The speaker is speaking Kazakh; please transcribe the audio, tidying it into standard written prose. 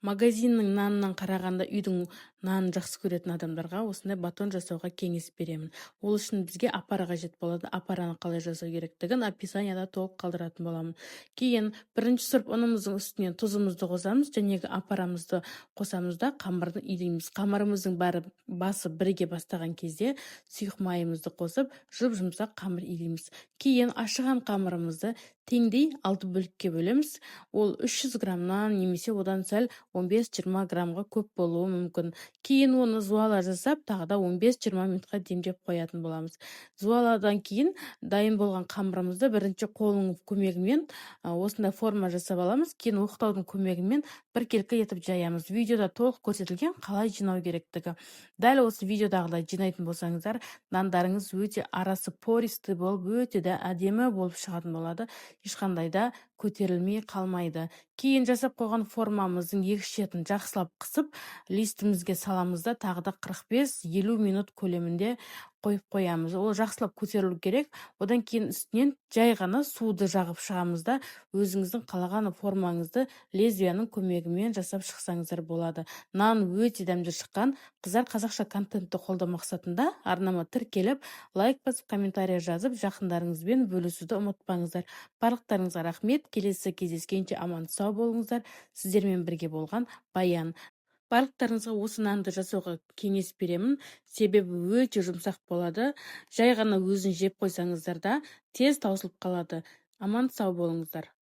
Магазиннің нанынан қарағанда үйдің нанын жақсы көретін адамдарға осындай батон жасауға кеңес беремін. Ол үшін бізге апара қажет болады. Апараны қалай жасау керектігін описанияда толық қалдыратын боламын. Кейін бірінші сұрып ұнымыздың үстінен тұзымызды қосамыз, жәнегі апарамызды қосамыз да қамырды илейміз. Қамырымыздың басы бірге бастаған кезде сұйық майымызды қосып, жұп-жұмсақ қамыр илейміз. Кейін ашыған қамырымызды теңдей 6 бөлікке бөлеміз. Ол 300 граммнан немесе одан сәл 15-20 граммға көп болуы мүмкін. Кейін оны зуала жасап, тағы да 15-20 минутқа демдеп қоятын боламыз. Зуаладан кейін дайын болған қамырымызды бірінші қолың көмегімен осындай форма жасап аламыз. Кейін оқтаудың көмегімен біркелкі етіп жаямыз. Видеода толық көрсетілген қалай жинау керектігі. Дәл осы видеодағылай жинайтын болсаңыздар, нандарыңыз өте арасы пористый болып, өте де әдемі болып шығатын болады. Ешқандай да көтерілмей қалмайды. Кейін жасап қойған формамыздың екі шетін жақсылап қысып, листімізге саламыз да тағы да 45-50 минут көлемінде қойып қоямыз. Ол жақсылап көтерілу керек. Одан кейін үстінен жай ғана суды жағып шығамыз да өзіңіздің қалаған формаңызды лезвияның көмегімен жасап шықсаңыздар болады. Нан өте дәмді шыққан. Қыздар қазақша контентті қолдау мақсатында арнама тіркеліп, лайк басып, комментарий жазып, жақындарыңызбен бөлісуді ұмытпаңыздар. Барлықтарыңызға рахмет. Келесі кездескенше аман сау болыңыздар. Сіздермен бірге болған Баян. Барлықтарыңызға осы нанды жасауға кеңес беремін. Себебі өте жұмсақ болады. Жай ғана өзін жеп қойсаңыздар да тез таусылып қалады. Аман сау болыңыздар.